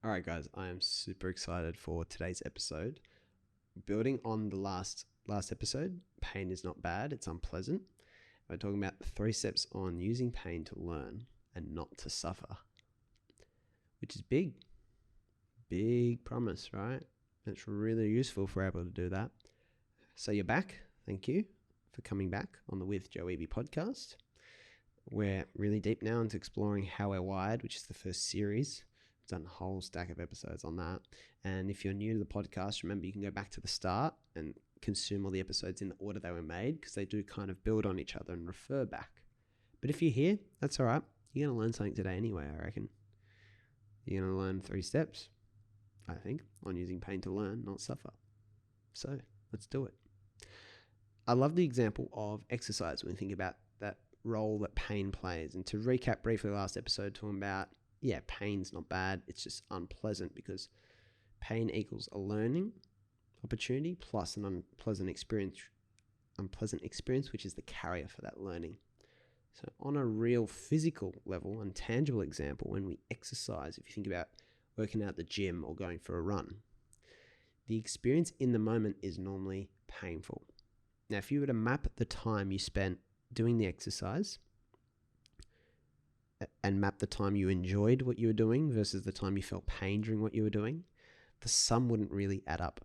All right, guys, I am super excited for today's episode. Building on the last episode, pain is not bad, it's unpleasant. We're talking about 3 steps on using pain to learn and not to suffer, which is big promise, right? It's really useful if we're able to do that. So you're back. Thank you for coming back on the With Joe Wehbe Podcast. We're really deep now into exploring how we're wired, which is the first series. We've done a whole stack of episodes on that. And if you're new to the podcast, remember you can go back to the start and consume all the episodes in the order they were made, because they do kind of build on each other and refer back. But if you're here, that's all right. You're going to learn something today anyway, I reckon. You're going to learn 3 steps, I think, on using pain to learn, not suffer. So let's do it. I love the example of exercise when we think about that role that pain plays. And to recap briefly last episode, talking about, pain's not bad. It's just unpleasant because pain equals a learning opportunity plus an unpleasant experience, which is the carrier for that learning. So on a real physical level and tangible example, when we exercise, if you think about working out at the gym or going for a run, the experience in the moment is normally painful. Now, if you were to map the time you spent doing the exercise and map the time you enjoyed what you were doing versus the time you felt pain during what you were doing, the sum wouldn't really add up.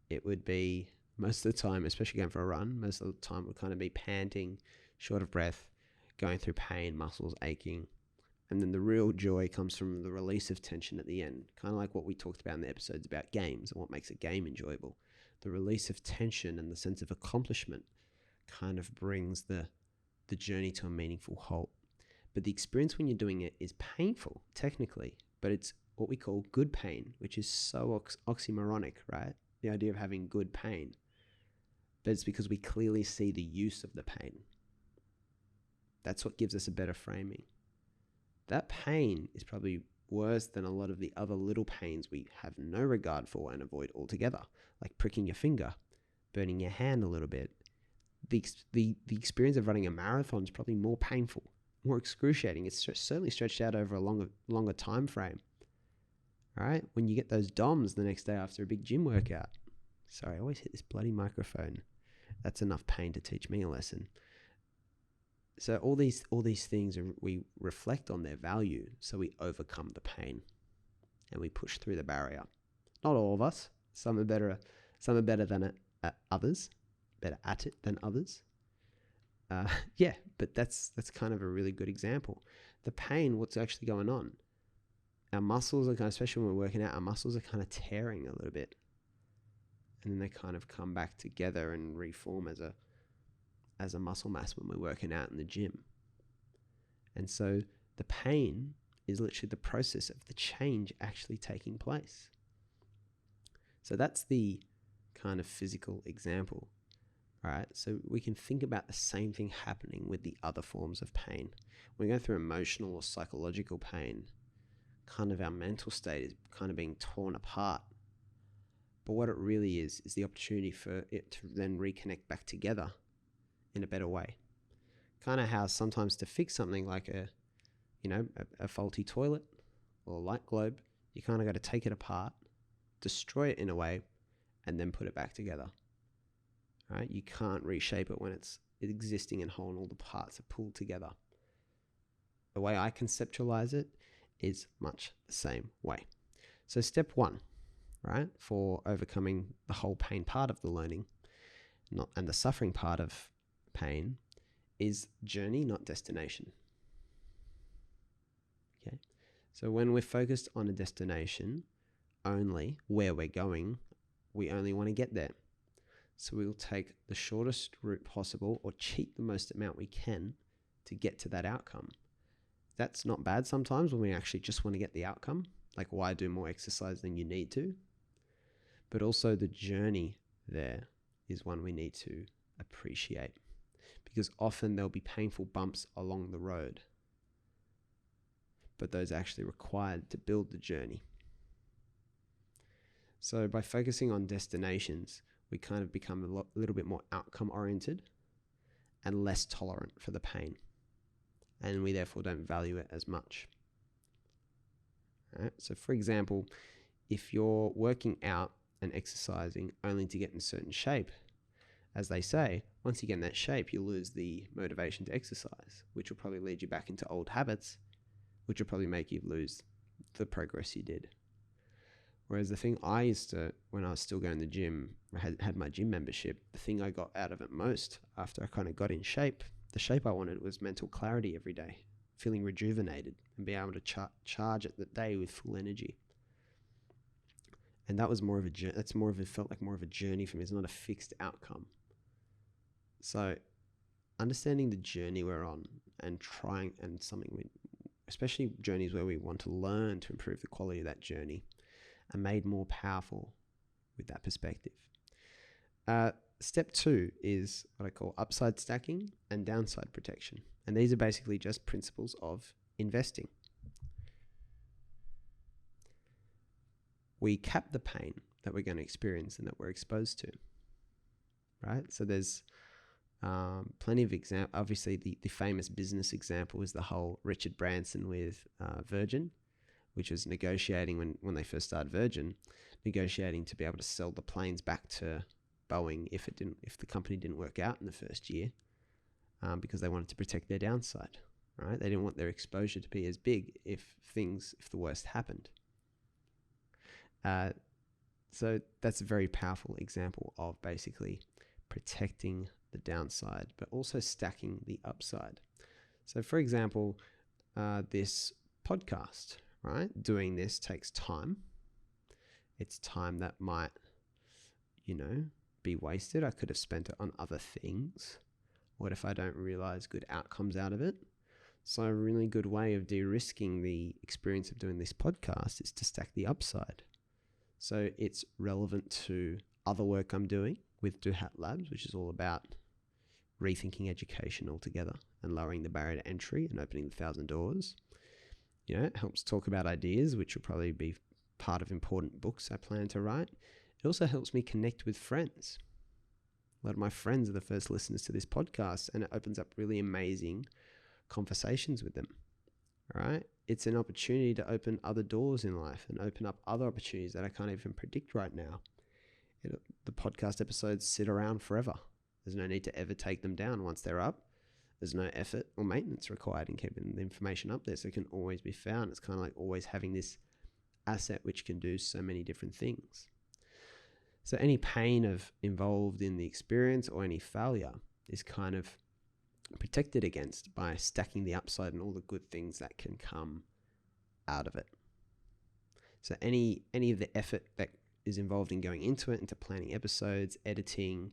It would be, most of the time, especially going for a run, most of the time would kind of be panting, short of breath, going through pain, muscles aching. And then the real joy comes from the release of tension at the end, kind of like what we talked about in the episodes about games and what makes a game enjoyable. The release of tension and the sense of accomplishment kind of brings the journey to a meaningful halt. But the experience when you're doing it is painful, technically, but it's what we call good pain, which is so oxymoronic, right? The idea of having good pain. But it's because we clearly see the use of the pain. That's what gives us a better framing. That pain is probably worse than a lot of the other little pains we have no regard for and avoid altogether, like pricking your finger, burning your hand a little bit. The experience of running a marathon is probably more painful, more excruciating. It's certainly stretched out over a longer time frame. All right, when you get those DOMs the next day after a big gym workout. Sorry, I always hit this bloody microphone. That's enough pain to teach me a lesson. So all these things we reflect on their value, so we overcome the pain and we push through the barrier. Not all of us. Some are better than others, better at it than others. But that's kind of a really good example. The pain, what's actually going on? Our muscles are kind of, especially when we're working out, our muscles are kind of tearing a little bit, and then they kind of come back together and reform as a muscle mass when we're working out in the gym. And so the pain is literally the process of the change actually taking place. So that's the kind of physical example, right? So we can think about the same thing happening with the other forms of pain. When we go through emotional or psychological pain, kind of our mental state is kind of being torn apart. But what it really is the opportunity for it to then reconnect back together in a better way. Kind of how sometimes to fix something like a faulty toilet or a light globe, you kind of got to take it apart, destroy it in a way, and then put it back together. Right? You can't reshape it when it's existing and whole and all the parts are pulled together. The way I conceptualize it is much the same way. So step 1, right, for overcoming the whole pain part of the learning, and the suffering part of pain, is journey, not destination. Okay, so when we're focused on a destination only, where we're going, we only want to get there. So we'll take the shortest route possible or cheat the most amount we can to get to that outcome. That's not bad sometimes when we actually just want to get the outcome, like why do more exercise than you need to? But also the journey there is one we need to appreciate, because often there'll be painful bumps along the road, but those are actually required to build the journey. So by focusing on destinations, we kind of become a little bit more outcome oriented and less tolerant for the pain. And we therefore don't value it as much. Right? So for example, if you're working out and exercising only to get in a certain shape, as they say, once you get in that shape, you lose the motivation to exercise, which will probably lead you back into old habits, which will probably make you lose the progress you did. Whereas the thing I used to, when I was still going to the gym, I had my gym membership, the thing I got out of it most after I kind of got in shape, the shape I wanted was mental clarity every day, feeling rejuvenated and being able to charge at the day with full energy. And that was more of a journey. It felt like more of a journey for me. It's not a fixed outcome. So understanding the journey we're on and trying, and especially journeys where we want to learn to improve the quality of that journey, are made more powerful with that perspective. Step 2 is what I call upside stacking and downside protection. And these are basically just principles of investing. We cap the pain that we're going to experience and that we're exposed to, right? So there's plenty of examples. Obviously, the famous business example is the whole Richard Branson with Virgin, which was negotiating when they first started Virgin, negotiating to be able to sell the planes back to Boeing if the company didn't work out in the first year, because they wanted to protect their downside, right? They didn't want their exposure to be as big if the worst happened. So that's a very powerful example of basically protecting the downside, but also stacking the upside. So for example, this podcast, right? Doing this takes time. It's time that might, be wasted. I could have spent it on other things. What if I don't realize good outcomes out of it? So a really good way of de-risking the experience of doing this podcast is to stack the upside. So it's relevant to other work I'm doing with Do Hat Labs, which is all about rethinking education altogether and lowering the barrier to entry and opening 1,000 doors. It helps talk about ideas, which will probably be part of important books I plan to write. It also helps me connect with friends. A lot of my friends are the first listeners to this podcast, and it opens up really amazing conversations with them. All right? It's an opportunity to open other doors in life and open up other opportunities that I can't even predict right now. The podcast episodes sit around forever. There's no need to ever take them down once they're up. There's no effort or maintenance required in keeping the information up there, so it can always be found. It's kind of like always having this asset which can do so many different things. So any pain involved in the experience or any failure is kind of protected against by stacking the upside and all the good things that can come out of it. So any of the effort that is involved in going into it, into planning episodes, editing,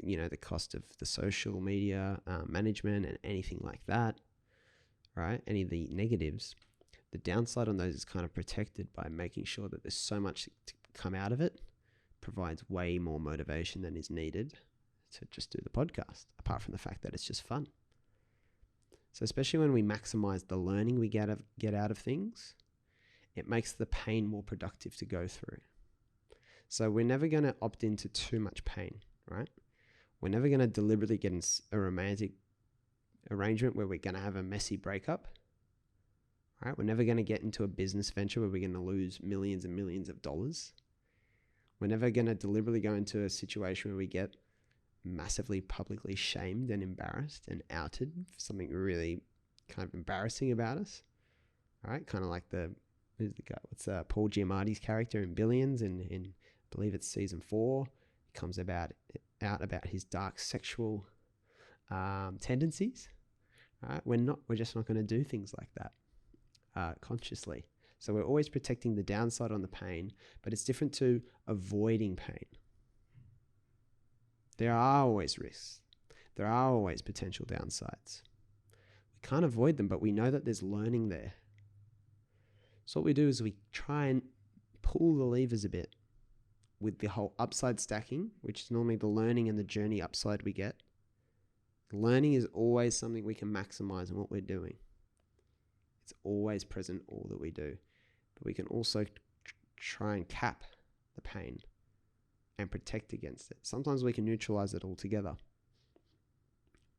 the cost of the social media management and anything like that, right? Any of the negatives, the downside on those is kind of protected by making sure that there's so much to come out of it, provides way more motivation than is needed to just do the podcast, apart from the fact that it's just fun. So especially when we maximize the learning we get out of things, it makes the pain more productive to go through. So we're never going to opt into too much pain, right? We're never going to deliberately get in a romantic arrangement where we're going to have a messy breakup, right? We're never going to get into a business venture where we're going to lose millions and millions of dollars. We're never going to deliberately go into a situation where we get massively publicly shamed and embarrassed and outed for something really kind of embarrassing about us. All right, kind of like what's Paul Giamatti's character in Billions in I believe it's season 4. It comes out about his dark sexual tendencies. All right, we're just not going to do things like that consciously. So we're always protecting the downside on the pain, but it's different to avoiding pain. There are always risks. There are always potential downsides. We can't avoid them, but we know that there's learning there. So what we do is we try and pull the levers a bit with the whole upside stacking, which is normally the learning and the journey upside we get. Learning is always something we can maximize in what we're doing. It's always present all that we do. But we can also try and cap the pain and protect against it. Sometimes we can neutralize it altogether,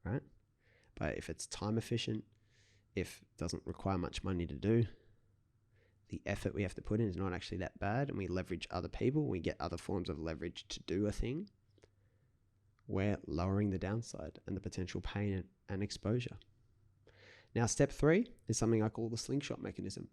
right? But if it's time efficient, if it doesn't require much money to do, the effort we have to put in is not actually that bad, and we leverage other people, we get other forms of leverage to do a thing, we're lowering the downside and the potential pain and exposure. Now, step 3 is something I call the slingshot mechanism.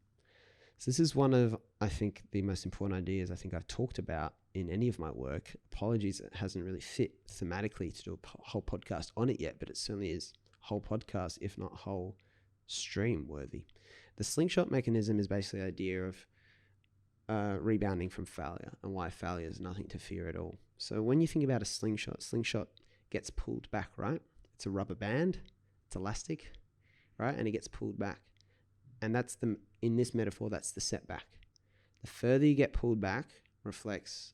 So this is one of, I think, the most important ideas I think I've talked about in any of my work. Apologies, it hasn't really fit thematically to do a whole podcast on it yet, but it certainly is whole podcast, if not whole stream worthy. The slingshot mechanism is basically the idea of rebounding from failure and why failure is nothing to fear at all. So when you think about a slingshot gets pulled back, right? It's a rubber band, it's elastic, right? And it gets pulled back. And that's in this metaphor, that's the setback. The further you get pulled back reflects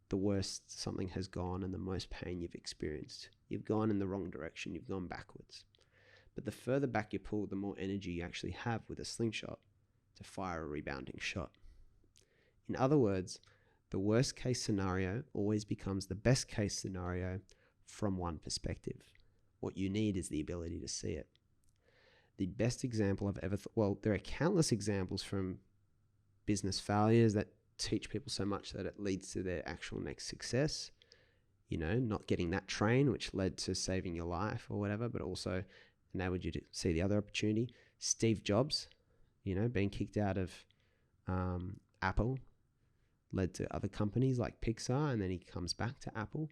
the worse something has gone and the most pain you've experienced. You've gone in the wrong direction, you've gone backwards. But the further back you pull, the more energy you actually have with a slingshot to fire a rebounding shot. In other words, the worst case scenario always becomes the best case scenario from one perspective. What you need is the ability to see it. The best example I've ever there are countless examples from business failures that teach people so much that it leads to their actual next success. You know, not getting that train, which led to saving your life or whatever, but also enabled you to see the other opportunity. Steve Jobs, you know, being kicked out of Apple led to other companies like Pixar, and then he comes back to Apple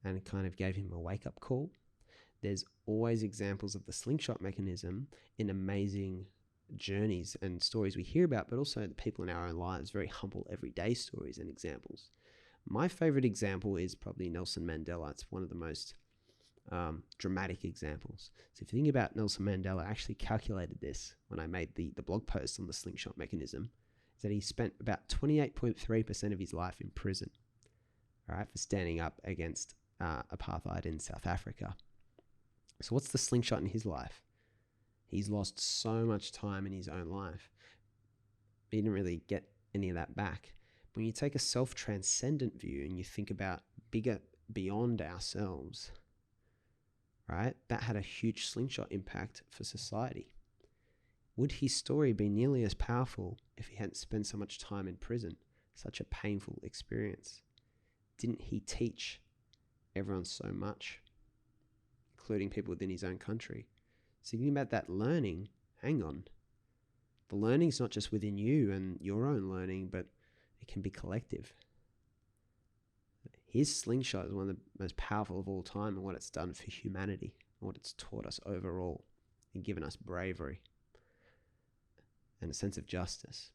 and it kind of gave him a wake-up call. There's always examples of the slingshot mechanism in amazing journeys and stories we hear about, but also the people in our own lives, very humble everyday stories and examples. My favorite example is probably Nelson Mandela. It's one of the most dramatic examples. So if you think about Nelson Mandela, I actually calculated this when I made the blog post on the slingshot mechanism, is that he spent about 28.3% of his life in prison, all right, for standing up against apartheid in South Africa. So what's the slingshot in his life? He's lost so much time in his own life. He didn't really get any of that back. When you take a self-transcendent view and you think about bigger, beyond ourselves, right, that had a huge slingshot impact for society. Would his story be nearly as powerful if he hadn't spent so much time in prison, such a painful experience? Didn't he teach everyone so much, including people within his own country? So thinking about that learning, hang on. The learning's not just within you and your own learning, but it can be collective. His slingshot is one of the most powerful of all time, and what it's done for humanity, what it's taught us overall, and given us bravery and a sense of justice.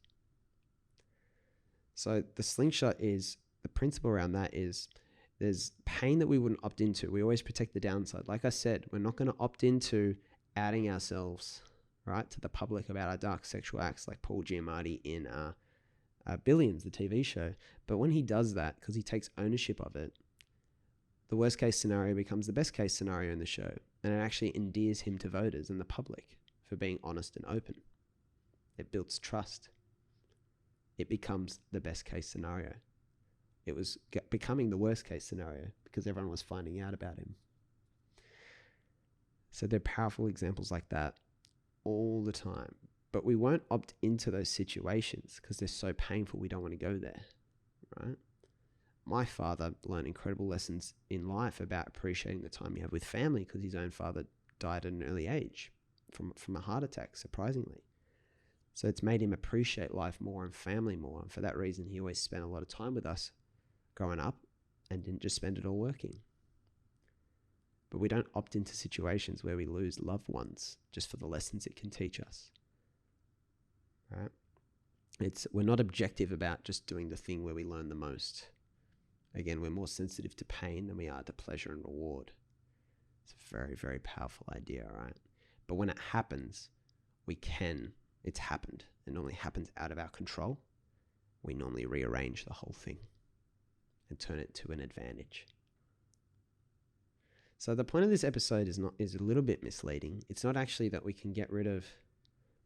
So the slingshot is, the principle around that is, there's pain that we wouldn't opt into. We always protect the downside. Like I said, we're not going to opt into outing ourselves, right, to the public about our dark sexual acts like Paul Giamatti in Billions, the TV show. But when he does that, because he takes ownership of it, the worst case scenario becomes the best case scenario in the show. And it actually endears him to voters and the public for being honest and open. It builds trust. It becomes the best case scenario. It was becoming the worst case scenario because everyone was finding out about him. So there are powerful examples like that all the time. But we won't opt into those situations because they're so painful we don't want to go there, right? My father learned incredible lessons in life about appreciating the time you have with family because his own father died at an early age from a heart attack, surprisingly. So it's made him appreciate life more and family more. And for that reason, he always spent a lot of time with us growing up and didn't just spend it all working. But we don't opt into situations where we lose loved ones just for the lessons it can teach us. Right? We're not objective about just doing the thing where we learn the most. Again, we're more sensitive to pain than we are to pleasure and reward. It's a very, very powerful idea, right? But when it happens, it's happened. It normally happens out of our control. We normally rearrange the whole thing and turn it to an advantage. So the point of this episode is a little bit misleading. It's not actually that we can get rid of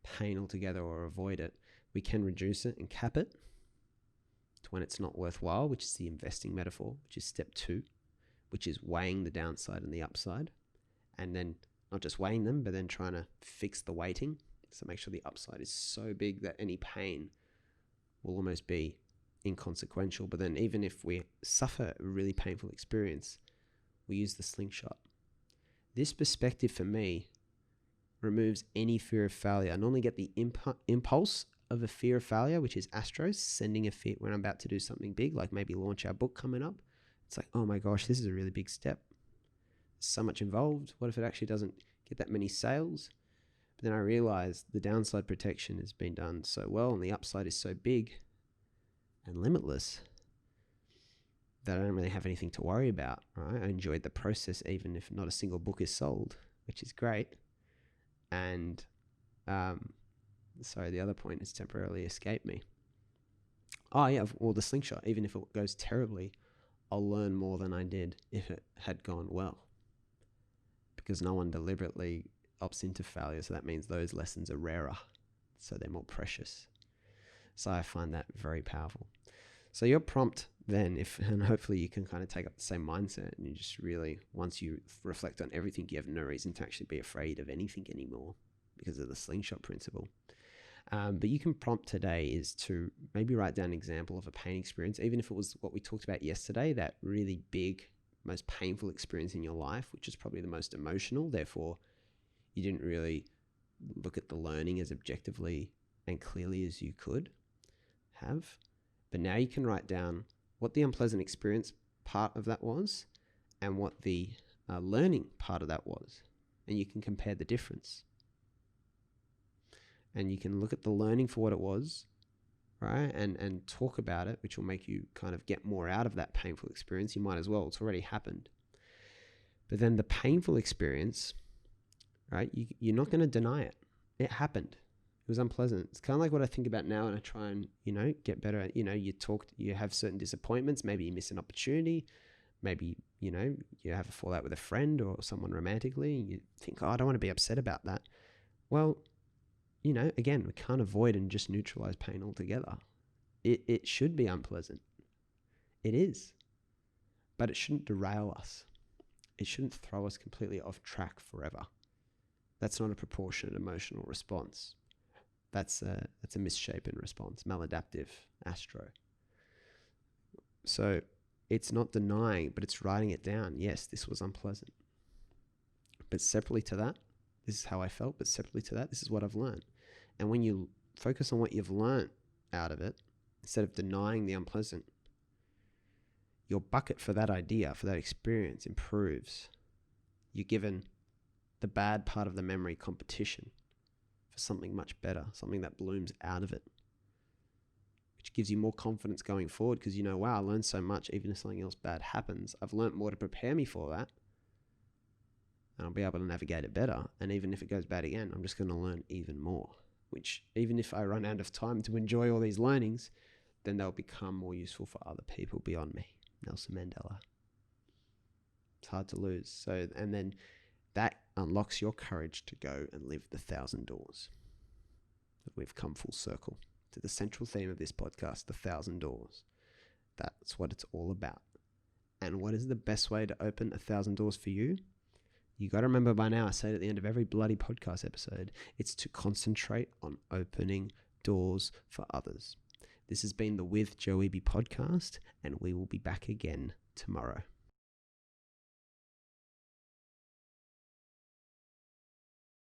pain altogether or avoid it. We can reduce it and cap it to when it's not worthwhile, which is the investing metaphor, which is step 2, which is weighing the downside and the upside. And then not just weighing them, but then trying to fix the weighting So make sure the upside is so big that any pain will almost be inconsequential. But then even if we suffer a really painful experience, we use the slingshot. This perspective for me removes any fear of failure. I normally get the impulse of a fear of failure, which is Astros, sending a fear when I'm about to do something big, like maybe launch our book coming up. It's like, oh my gosh, this is a really big step. There's so much involved. What if it actually doesn't get that many sales? But then I realized the downside protection has been done so well and the upside is so big and limitless that I don't really have anything to worry about, right? I enjoyed the process even if not a single book is sold, which is great. And sorry, the other point has temporarily escaped me. Oh yeah, or the slingshot. Even if it goes terribly, I'll learn more than I did if it had gone well. Because no one deliberately opts into failure, so that means those lessons are rarer, so they're more precious. So I find that very powerful. So your prompt then, and hopefully you can kind of take up the same mindset, and you just really, once you reflect on everything, you have no reason to actually be afraid of anything anymore because of the slingshot principle. But you can prompt today is to maybe write down an example of a pain experience, even if it was what we talked about yesterday, that really big, most painful experience in your life, which is probably the most emotional. Therefore, you didn't really look at the learning as objectively and clearly as you could have. But now you can write down what the unpleasant experience part of that was and what the learning part of that was. And you can compare the difference. And you can look at the learning for what it was, right? And talk about it, which will make you kind of get more out of that painful experience. You might as well, it's already happened. But then the painful experience, right? You're not going to deny it. It happened. It was unpleasant. It's kind of like what I think about now, and I try and, get better at, you have certain disappointments. Maybe you miss an opportunity. Maybe, you have a fallout with a friend or someone romantically, and you think, oh, I don't want to be upset about that. Well, again, we can't avoid and just neutralize pain altogether. It should be unpleasant. It is. But it shouldn't derail us. It shouldn't throw us completely off track forever. That's not a proportionate emotional response. That's a misshapen response, maladaptive, astro. So it's not denying, but it's writing it down. Yes, this was unpleasant. But separately to that, this is how I felt, but separately to that, this is what I've learned. And when you focus on what you've learned out of it, instead of denying the unpleasant, your bucket for that idea, for that experience improves. You're given the bad part of the memory competition for something much better, something that blooms out of it, which gives you more confidence going forward because wow, I learned so much. Even if something else bad happens, I've learned more to prepare me for that. And I'll be able to navigate it better. And even if it goes bad again, I'm just going to learn even more, which even if I run out of time to enjoy all these learnings, then they'll become more useful for other people beyond me. Nelson Mandela. It's hard to lose. So, and then that unlocks your courage to go and live the 1,000 doors. We've come full circle to the central theme of this podcast, the 1,000 doors. That's what it's all about. And what is the best way to open 1,000 doors for you? You got to remember by now, I say it at the end of every bloody podcast episode, it's to concentrate on opening doors for others. This has been the With Joe Wehbe podcast, and we will be back again tomorrow.